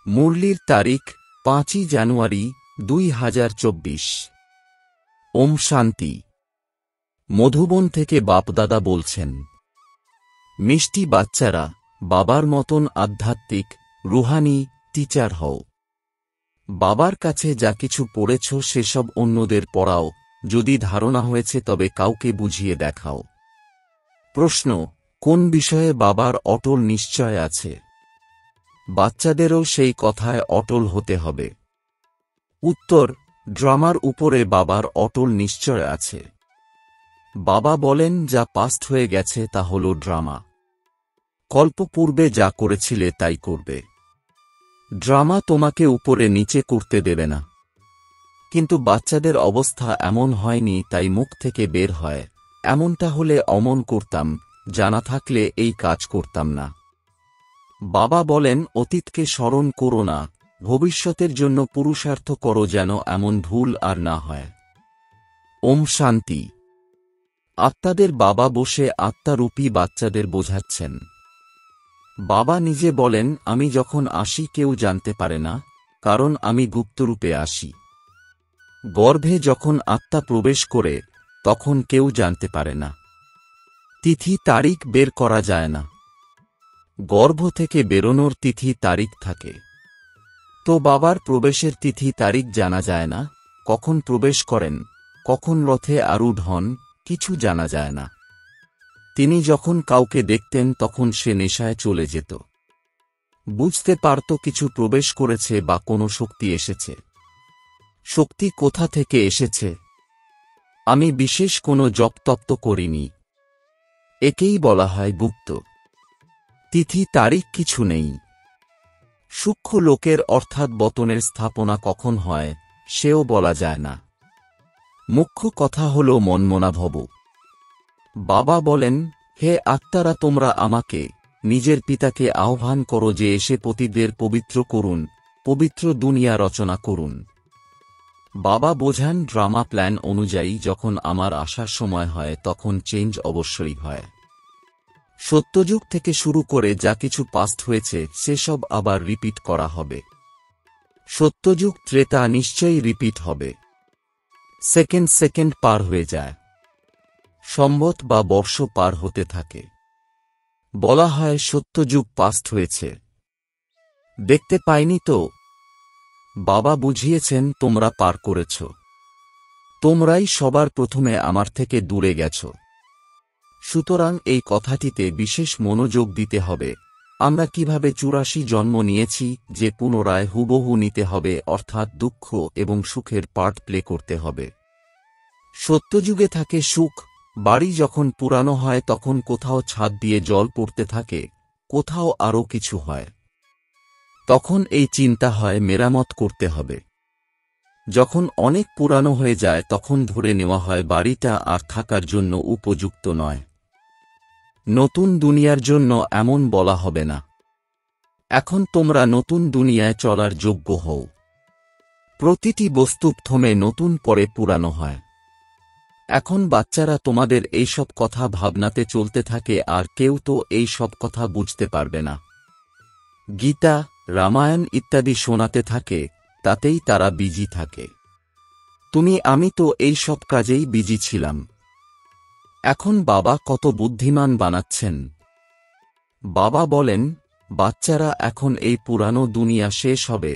মুরলির তারিখ ৫ই জানুয়ারি ২০২৪। ওম শান্তি। মধুবন থেকে বাপদাদা বলছেন, মিষ্টি বাচ্চারা, বাবার মতন আধ্যাত্মিক, রুহানি টিচার হও। বাবার কাছে যা কিছু পড়েছ সেসব অন্যদের পড়াও। যদি ধারণা হয়েছে তবে কাউকে বুঝিয়ে দেখাও। প্রশ্ন, কোন বিষয়ে বাবার অটল নিশ্চয় আছে? বাচ্চাদেরও সেই কথায় অটল হতে হবে। উত্তর, ড্রামার উপরে বাবার অটল নিশ্চয় আছে। বাবা বলেন, যা পাস্ট হয়ে গেছে তা হল ড্রামা। কল্পপূর্বে যা করেছিলে তাই করবে। ড্রামা তোমাকে উপরে নিচে করতে দেবে না। কিন্তু বাচ্চাদের অবস্থা এমন হয়নি, তাই মুখ থেকে বের হয়, এমনটা হলে অমন করতাম, জানা থাকলে এই কাজ করতাম না। বাবা বলেন, অতীতকে স্মরণ করো না, ভবিষ্যতের জন্য পুরুষার্থ করো যেন এমন ভুল আর না হয়। ওম শান্তি। আত্মাদের বাবা বসে আত্মারূপী বাচ্চাদের বোঝাচ্ছেন। বাবা নিজে বলেন, আমি যখন আসি কেউ জানতে পারে না, কারণ আমি গুপ্তরূপে আসি। গর্ভে যখন আত্মা প্রবেশ করে তখন কেউ জানতে পারে না। তিথি তারিখ বের করা যায় না। গর্ভ থেকে বেরোনোর তিথি তারিখ থাকে। তো বাবার প্রবেশের তিথি তারিখ জানা যায় না। কখন প্রবেশ করেন, কখন রথে আরূঢ় হন, কিছু জানা যায় না। তিনি যখন কাউকে দেখতেন তখন সে নেশায় চলে যেত। বুঝতে পারত কিছু প্রবেশ করেছে বা কোনো শক্তি এসেছে। শক্তি কোথা থেকে এসেছে? আমি বিশেষ কোনো জপতপ্ত করিনি। একেই বলা হয় গুপ্ত। তিথি তারিখ কিছু নেই। সূক্ষ্ম লোকের অর্থাৎ বতনের স্থাপনা কখন হয় সেও বলা যায় না। মুখ্য কথা হল মনমনা ভব। বাবা বলেন, হে আত্মারা, তোমরা আমাকে, নিজের পিতাকে আহ্বান করো যে এসে পতিদের পবিত্র করুন, পবিত্র দুনিয়া রচনা করুন। বাবা বোঝান, ড্রামা প্ল্যান অনুযায়ী যখন আমার আসার সময় হয় তখন চেঞ্জ অবশ্যই হয়। সত্যযুগ থেকে শুরু করে যা কিছু পাস্ট হয়েছে সেসব আবার রিপিট করা হবে। সত্যযুগ ত্রেতা নিশ্চয়ই রিপিট হবে। সেকেন্ড পার হয়ে যায়। সম্বত বা বর্ষ পার হতে থাকে। বলা হয় সত্যযুগ পাস্ট হয়েছে। দেখতে পাইনি তো। বাবা বুঝিয়েছেন, তোমরা পার করেছ। তোমরাই সবার প্রথমে আমার থেকে দূরে গেছ। সুতরাং এই কথাটিতে বিশেষ মনোযোগ দিতে হবে। আমরা কিভাবে ৮৪ জন্ম নিয়েছি যে পুনরায় হুবহু নিতে হবে, অর্থাৎ দুঃখ এবং সুখের পার্ট প্লে করতে হবে। সত্যযুগে থাকে সুখ। বাড়ি যখন পুরানো হয় তখন কোথাও ছাদ দিয়ে জল পড়তে থাকে, কোথাও আরও কিছু হয়। তখন এই চিন্তা হয় মেরামত করতে হবে। যখন অনেক পুরানো হয়ে যায় তখন ধরে নেওয়া হয় বাড়িটা আর থাকার জন্য উপযুক্ত নয়। নতুন দুনিয়ার জন্য এমন বলা হবে না। এখন তোমরা নতুন দুনিয়ায় চলার যোগ্য হও। প্রতিটি বস্তু প্রথমে নতুন পরে পুরানো হয়। এখন বাচ্চারা তোমাদের এইসব কথা ভাবনাতে চলতে থাকে আর কেউ তো এই সব কথা বুঝতে পারবে না। গীতা, রামায়ণ ইত্যাদি শোনাতে থাকে, তাতেই তারা বিজি থাকে। আমি তো এই সব কাজেই বিজি ছিলাম। এখন বাবা কত বুদ্ধিমান বানাচ্ছেন। বাবা বলেন, বাচ্চারা, এখন এই পুরানো দুনিয়া শেষ হবে,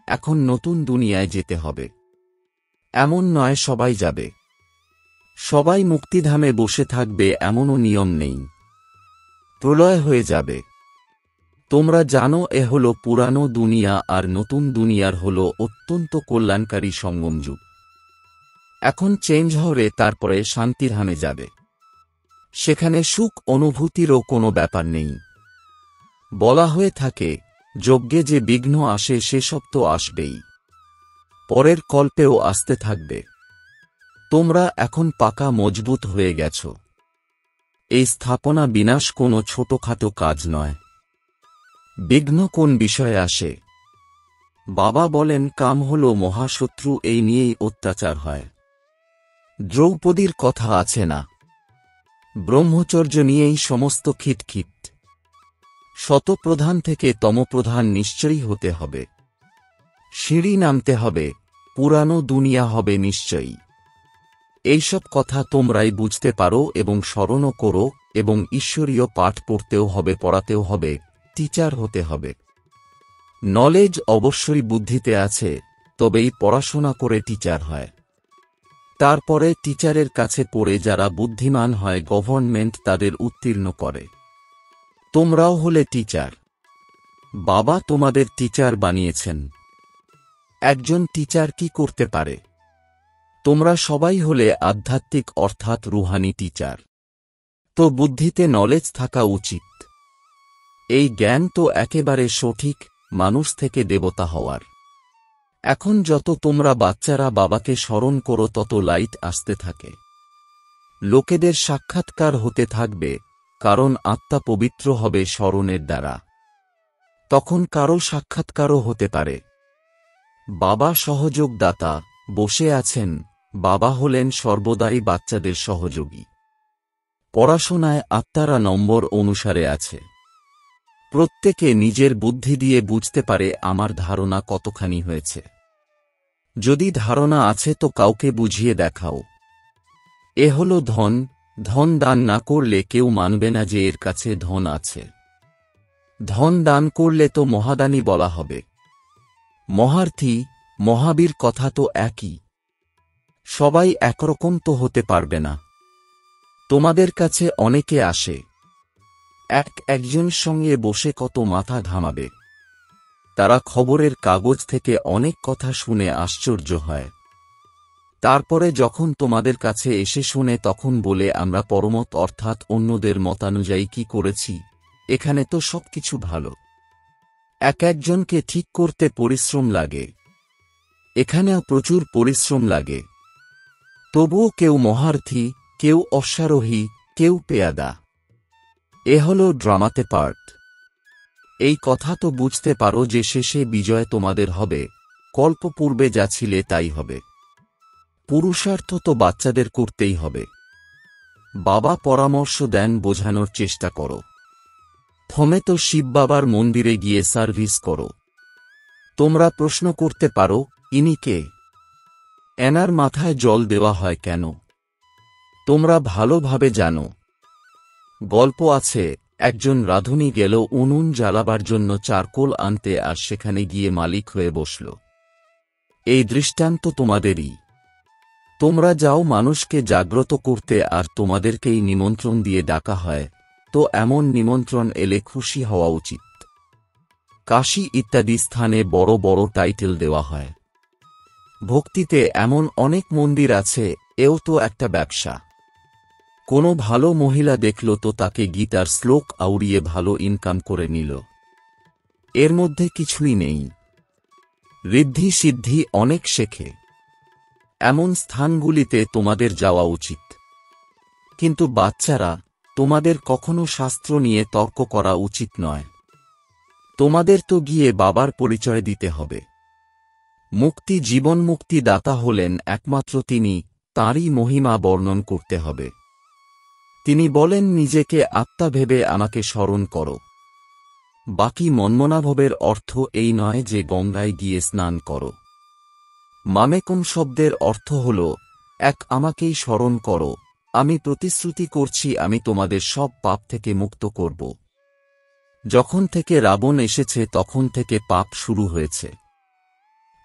এখন নতুন দুনিয়ায় যেতে হবে। এমন নয় সবাই যাবে, সবাই মুক্তিধামে বসে থাকবে এমনও নিয়ম নেই। প্রলয় হয়ে যাবে। তোমরা জানো এ হল পুরানো দুনিয়া আর নতুন দুনিয়ার হল অত্যন্ত কল্যাণকারী সঙ্গম যুগ। এখন চেঞ্জ হবে, তারপরে শান্তিধামে যাবে। সেখানে সুখ অনুভূতিরও কোনো ব্যাপার নেই। বলা হয়ে থাকে, যজ্ঞে যে বিঘ্ন আসে সেসব তো আসবেই, পরের কল্পেও আসতে থাকবে। তোমরা এখন পাকা মজবুত হয়ে গেছ। এই স্থাপনা বিনাশ কোনো ছোটখাটো কাজ নয়। বিঘ্ন কোন বিষয়ে আসে? বাবা বলেন, কাম হল মহাশত্রু, এই নিয়েই অত্যাচার হয়। দ্রৌপদীর কথা আছে না? ব্রহ্মচর্য নিয়েই সমস্ত খিটখিট। শতপ্রধান থেকে তমপ্রধান নিশ্চয়ই হতে হবে। সিঁড়ি নামতে হবে, পুরানো দুনিয়া হবে নিশ্চয়ই। এইসব কথা তোমরাই বুঝতে পারো এবং স্মরণও করো, এবং ঈশ্বরীয় পাঠ পড়তেও হবে, পড়াতেও হবে, টিচার হতে হবে। নলেজ অবশ্যই বুদ্ধিতে আছে, তবেই পড়াশোনা করে টিচার হয়। তারপরে টিচারের কাছে পড়ে যারা বুদ্ধিমান হয় গভর্নমেন্ট তাদের উত্তীর্ণ করে। তোমরাও হলে টিচার। বাবা তোমাদের টিচার বানিয়েছেন। একজন টিচার কি করতে পারে? তোমরা সবাই হলে আধ্যাত্মিক অর্থাৎ রুহানি টিচার। তো বুদ্ধিতে নলেজ থাকা উচিত। এই জ্ঞান তো একেবারে সঠিক, মানুষ থেকে দেবতা হওয়ার। এখন যত তোমরা বাচ্চারা বাবাকে স্মরণ করো তত লাইট আসতে থাকে। লোকেদের সাক্ষাৎকার হতে থাকবে, কারণ আত্মা পবিত্র হবে স্মরণের দ্বারা। তখন কারো সাক্ষাৎকারও হতে পারে। বাবা সহযোগদাতা, বসে আছেন। বাবা হলেন সর্বদাই বাচ্চাদের সহযোগী। পড়াশোনায় আত্মারা নম্বর অনুসারে আছে। প্রত্যেকে নিজের বুদ্ধি দিয়ে বুঝতে পারে আমার ধারণা কতখানি হয়েছে। যদি ধারণা আছে তো কাউকে বুঝিয়ে দেখাও। এ হল ধন। ধন দান না করলে কেউ মানবে না যে এর কাছে ধন আছে। ধন দান করলে তো মহাদানী বলা হবে। মহার্থী, মহাবীর কথা তো একই। সবাই একরকম তো হতে পারবে না। তোমাদের কাছে অনেকে আসে, একজন সঙ্গে বসে কত মাথা ঘামাবে। তারা খবরের কাগজ থেকে অনেক কথা শুনে আশ্চর্য হয়। তারপরে যখন তোমাদের কাছে এসে শুনে তখন বলে আমরা পরমত অর্থাৎ অন্যদের মতানুযায়ী কি করেছি, এখানে তো সবকিছু ভালো। একজনকে ঠিক করতে পরিশ্রম লাগে। এখানেও প্রচুর পরিশ্রম লাগে। তবুও কেউ মহার্থী, কেউ অশ্বারোহী, কেউ পেয়াদা। এ হল ড্রামাতে পার্ট। এই কথা তো বুঝতে পারো যে শেষে বিজয় তোমাদের হবে। কল্পপূর্বে যা ছিলে তাই হবে। পুরুষার্থ তো বাচ্চাদের করতেই হবে। বাবা পরামর্শ দেন, বোঝানোর চেষ্টা করো। থমে তো শিব বাবার মন্দিরে গিয়ে সার্ভিস করো। তোমরা প্রশ্ন করতে পারো, ইনি কে? এনার মাথায় জল দেওয়া হয় কেন? তোমরা ভালোভাবে জানো। গল্প আছে, একজন রাঁধুনি গেল উনুন জ্বালাবার জন্য চারকোল আনতে, আর সেখানে গিয়ে মালিক হয়ে বসল। এই দৃষ্টান্ত তোমাদেরই। তোমরা যাও মানুষকে জাগ্রত করতে, আর তোমাদেরকেই নিমন্ত্রণ দিয়ে ডাকা হয়, তো এমন নিমন্ত্রণ এলে খুশি হওয়া উচিত। কাশী ইত্যাদি স্থানে বড় বড় টাইটেল দেওয়া হয়। ভক্তিতে এমন অনেক মন্দির আছে, এও তো একটা ব্যবসা। কোনো ভালো মহিলা দেখল তো তাকে গীতার শ্লোক আউড়িয়ে ভালো ইনকাম করে নিল। এর মধ্যে কিছুই নেই। ঋদ্ধি সিদ্ধি অনেক শেখে। এমন স্থানগুলিতে তোমাদের যাওয়া উচিত। কিন্তু বাচ্চারা, তোমাদের কখনো শাস্ত্র নিয়ে তর্ক করা উচিত নয়। তোমাদের তো গিয়ে বাবার পরিচয় দিতে হবে। মুক্তি জীবন মুক্তি দাতা হলেন একমাত্র তিনি, তাঁরই মহিমা বর্ণন করতে হবে। তিনি বলেন, নিজেকে আত্মা ভেবে আমাকে স্মরণ করো। বাকি মন্মনাভবের অর্থ এই নয় যে গঙ্গায় গিয়ে স্নান করো। মামেকম শব্দের অর্থ হল এক, আমাকেই স্মরণ করো। আমি প্রতিশ্রুতি করছি আমি তোমাদের সব পাপ থেকে মুক্ত করব। যখন থেকে রাবণ এসেছে তখন থেকে পাপ শুরু হয়েছে।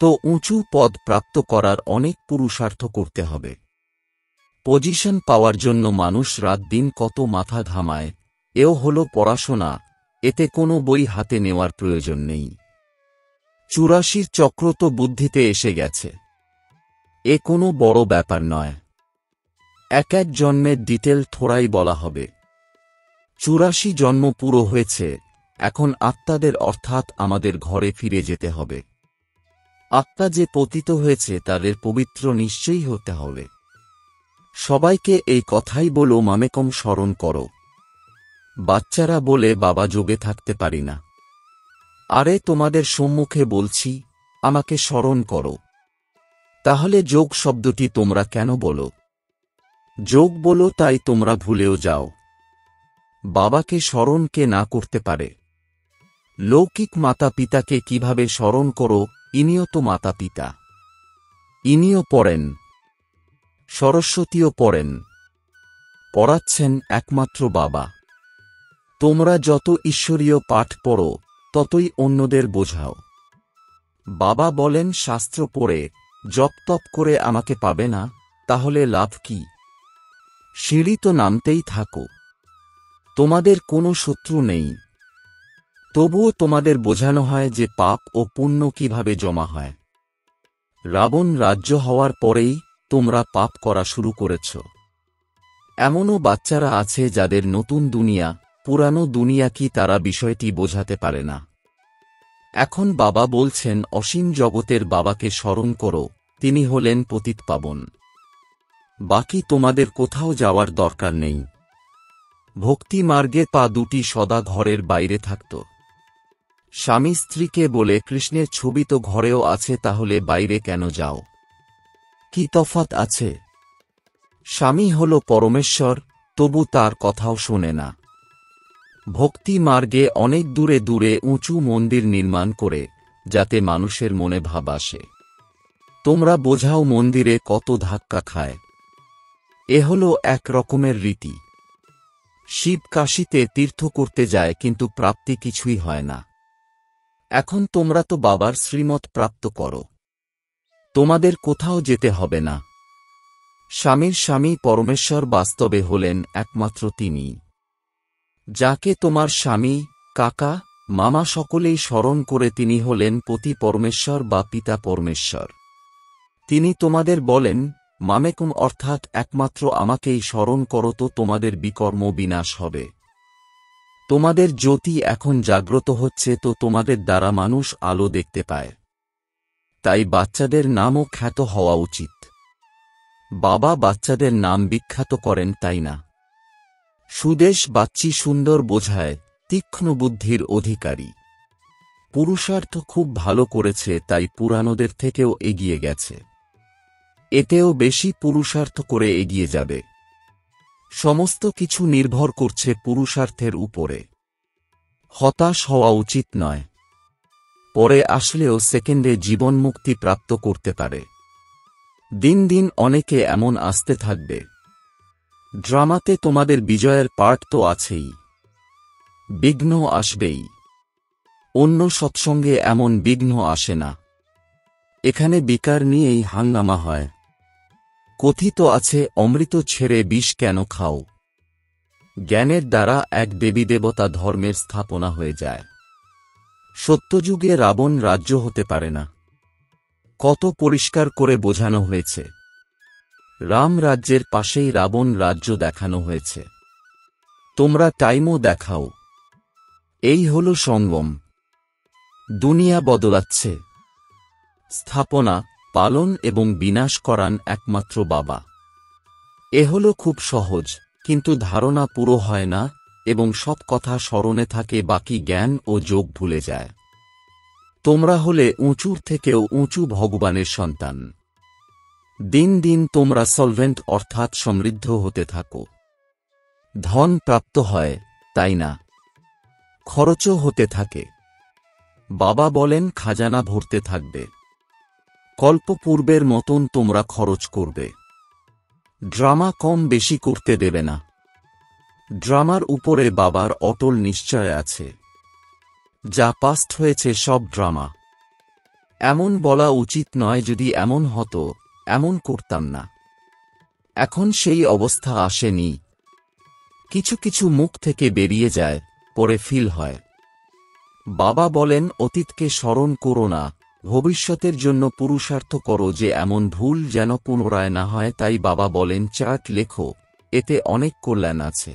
তো উঁচু পদ প্রাপ্ত করার অনেক পুরুষার্থ করতে হবে। পজিশন পাওয়ার জন্য মানুষ রাত দিন কত মাথা ঘামায়। এও হল পড়াশোনা। এতে কোনো বই হাতে নেওয়ার প্রয়োজন নেই। 84 চক্র তো বুদ্ধিতে এসে গেছে। এ কোনো বড় ব্যাপার নয়। এক এক জন্মের ডিটেল থোড়াই বলা হবে। 84 জন্ম পুরো হয়েছে। এখন আত্মাদের অর্থাৎ আমাদের ঘরে ফিরে যেতে হবে। আত্মা যে পতিত হয়েছে তাদের পবিত্র নিশ্চয়ই হতে হবে। সবাইকে এই কথাই বলো, মামেকম স্মরণ করো। বাচ্চারা বলে, বাবা যোগে থাকতে পারি না। আরে তোমাদের সম্মুখে বলছি, আমাকে স্মরণ করো। তাহলে যোগ শব্দটি তোমরা কেন বলো? যোগ বলো তাই তোমরা ভুলেও যাও। বাবাকে স্মরণ কে না করতে পারে? লৌকিক মাতা পিতাকে কিভাবে স্মরণ করো? ইনিও তো মাতা পিতা। ইনিও পড়েন, সরস্বতীও পড়েন, পড়াচ্ছেন একমাত্র বাবা। তোমরা যত ঈশ্বরীয় পাঠ পড়ো ততই অন্যদের বোঝাও। বাবা বলেন, শাস্ত্র পড়ে জপ তপ করে আমাকে পাবে না, তাহলে লাভ কি? সিঁড়ি তো নামতেই থাকো। তোমাদের কোনো শত্রু নেই। তবুও তোমাদের বোঝানো হয় যে পাপ ও পুণ্য কিভাবে জমা হয়। রাবণ রাজ্য হওয়ার পরেই তোমরা পাপ করা শুরু করেছ। এমনও বাচ্চারা আছে যাদের নতুন দুনিয়া, পুরানো দুনিয়া কি তারা বিষয়টি বোঝাতে পারে না। এখন বাবা বলছেন, অসীম জগতের বাবাকে স্মরণ করো, তিনি হলেন পতিতপাবন। বাকি তোমাদের কোথাও যাওয়ার দরকার নেই। ভক্তি মার্গে পা দুটি সদা ঘরের বাইরে থাকত। স্বামী স্ত্রীকে বলে, কৃষ্ণের ছবি তো ঘরেও আছে, তাহলে বাইরে কেন যাও? কি তফাৎ আছে? স্বামী হল পরমেশ্বর, তবু তার কথাও শোনে না। ভক্তি মার্গে অনেক দূরে দূরে উঁচু মন্দির নির্মাণ করে, যাতে মানুষের মনে ভাব আসে। তোমরা বোঝাও মন্দিরে কত ধাক্কা খায়। এ হল এক রকমের রীতি। শিব কাশীতে তীর্থ করতে যায়, কিন্তু প্রাপ্তি কিছুই হয় না। এখন তোমরা তো বাবার শ্রীমত প্রাপ্ত করো, তোমাদের কোথাও যেতে হবে না। স্বামীর স্বামী পরমেশ্বর বাস্তবে হলেন একমাত্র তিনি। যাকে তোমার স্বামী, কাকা, মামা সকলেই স্মরণ করে, তিনি হলেন পতি পরমেশ্বর বা পিতা পরমেশ্বর। তিনি তোমাদের বলেন, মামেকুম, অর্থাৎ একমাত্র আমাকেই স্মরণ করো, তো তোমাদের বিকর্ম বিনাশ হবে। তোমাদের জ্যোতি এখন জাগ্রত হচ্ছে, তো তোমাদের দ্বারা মানুষ আলো দেখতে পায়। তাই বাচ্চাদের নামও খ্যাত হওয়া উচিত। বাবা বাচ্চাদের নাম বিখ্যাত করেন, তাই না? সুদেশ বাচ্চি সুন্দর বোঝায়, তীক্ষ্ণ বুদ্ধির অধিকারী। পুরুষার্থ খুব ভালো করেছে, তাই পুরানোদের থেকেও এগিয়ে গেছে। এতেও বেশি পুরুষার্থ করে এগিয়ে যাবে। সমস্ত কিছু নির্ভর করছে পুরুষার্থের উপরে। হতাশ হওয়া উচিত নয়। পরে আসলেও সেকেন্ডে জীবন মুক্তি প্রাপ্ত করতে পারে। দিন দিন অনেকে এমন আসতে থাকবে। ড্রামাতে তোমাদের বিজয়ের পার্ট তো আছেই, বিঘ্ন আসবেই। অন্য সৎসঙ্গে এমন বিঘ্ন আসে না। এখানে বিকার নিয়েই হাঙ্গামা হয়। কথিত আছে, অমৃত ছেড়ে বিষ কেন খাও? জ্ঞানের দ্বারা এক দেবী দেবতা ধর্মের স্থাপনা হয়ে যায়। সত্যযুগে রাবণ রাজ্য হতে পারে না। কত পরিষ্কার করে বোঝানো হয়েছে। রাম রাজ্যের পাশেই রাবণ রাজ্য দেখানো হয়েছে। তোমরা টাইমও দেখাও। এই হল সঙ্গম। দুনিয়া বদলাচ্ছে। স্থাপনা, পালন এবং বিনাশ করান একমাত্র বাবা। এ হল খুব সহজ, কিন্তু ধারণা পুরো হয় না এবং সব কথা স্মরণে থাকে, বাকি জ্ঞান ও যোগ ভুলে যায়। তোমরা হলে উঁচুর থেকেও উঁচু ভগবানের সন্তান। দিন দিন তোমরা সলভেন্ট অর্থাৎ সমৃদ্ধ হতে থাকো। ধন প্রাপ্ত হয়, তাই না? খরচও হতে থাকে। বাবা বলেন, খাজানা ভরতে থাকবে। কল্পপূর্বের মতন তোমরা খরচ করবে। ড্রামা কম বেশি করতে দেবে না। ড্রামার উপরে বাবার অটল নিশ্চয় আছে। যা পাস্ট হয়েছে সব ড্রামা। এমন বলা উচিত নয়, যদি এমন হতো এমন করতাম না। এখন সেই অবস্থা আসেনি। কিছু কিছু মুখ থেকে বেরিয়ে যায়, পরে ফিল হয়। বাবা বলেন, অতীতকে স্মরণ করো না, ভবিষ্যতের জন্য পুরুষার্থ করো যে এমন ভুল যেন পুনরায় না হয়। তাই বাবা বলেন, চার্ট লেখো, এতে অনেক কল্যাণ আছে।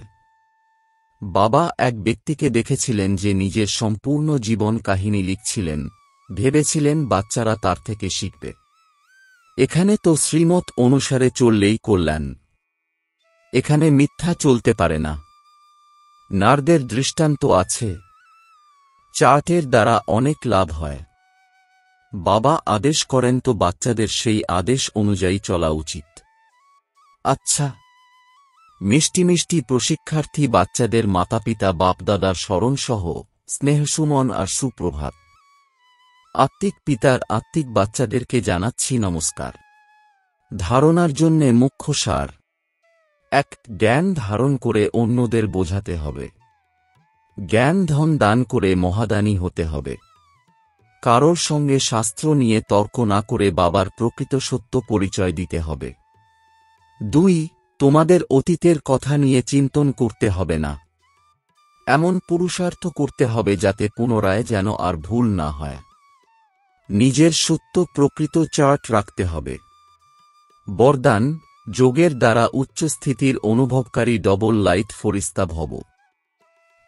বাবা এক ব্যক্তিকে দেখেছিলেন যে নিজের সম্পূর্ণ জীবন কাহিনী লিখছিলেন, ভেবেছিলেন বাচ্চারা তার থেকে শিখবে। এখানে তো শ্রীমত অনুসারে চললেই কল্যাণ। এখানে মিথ্যা চলতে পারে না। নারদের দৃষ্টান্ত আছে। চার্টের দ্বারা অনেক লাভ হয়। বাবা আদেশ করেন, তো বাচ্চাদের সেই আদেশ অনুযায়ী চলা উচিত। আচ্ছা, মিষ্টি মিষ্টি প্রশিক্ষার্থী বাচ্চাদের মাতাপিতা বাপদাদার স্মরণসহ স্নেহসুমন আর সুপ্রভাত। আত্মিক পিতার আত্মিক বাচ্চাদেরকে জানাচ্ছি নমস্কার। ধারণার জন্যে মুখ্য সার: এক, জ্ঞান ধারণ করে অন্যদের বোঝাতে হবে। জ্ঞান ধন দান করে মহাদানী হতে হবে। কারোর সঙ্গে শাস্ত্র নিয়ে তর্ক না করে বাবার প্রকৃত সত্য পরিচয় দিতে হবে। 2, তোমাদের অতীতের কথা নিয়ে চিন্তন করতে হবে না। এমন পুরুষার্থ করতে হবে যাতে পুনরায় যেন আর ভুল না হয়। নিজের সত্য প্রকৃত চার্ট রাখতে হবে। বরদান: যোগের দ্বারা উচ্চস্থিতির অনুভবকারী ডবল লাইট ফরিস্তা ভব।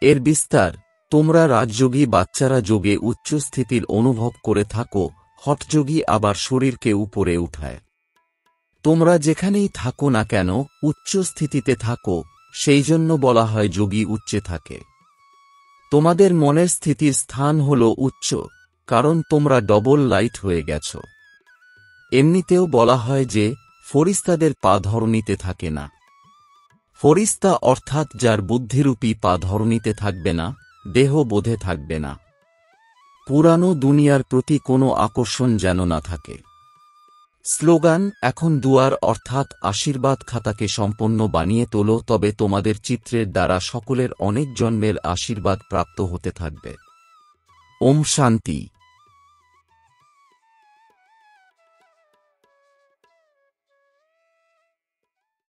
এর বিস্তার: তোমরা রাজযোগী বাচ্চারা যোগে উচ্চস্থিতির অনুভব করে থাকো, হঠযোগী আবার শরীরকে উপরে উঠায়। তোমরা যেখানেই থাকো না কেন উচ্চ স্থিতিতে থাকো, সেই জন্য বলা হয় যোগী উচ্চে থাকে। তোমাদের মনের স্থিতির স্থান হল উচ্চ, কারণ তোমরা ডবল লাইট হয়ে গেছ। এমনিতেও বলা হয় যে ফরিস্তাদের পা ধরণীতে থাকে না। ফরিস্তা অর্থাৎ যার বুদ্ধিরূপী পা ধরণীতে থাকবে না, দেহ বোধে থাকবে না। পুরানো দুনিয়ার প্রতি কোনো আকর্ষণ যেন না থাকে। স্লোগান: এখন দুয়ার অর্থাৎ আশীর্বাদ খাতাকে সম্পন্ন বানিয়ে তোলো, তবে তোমাদের চিত্রের দ্বারা সকলের অনেক জন্মের আশীর্বাদ প্রাপ্ত হতে থাকবে। ওম শান্তি।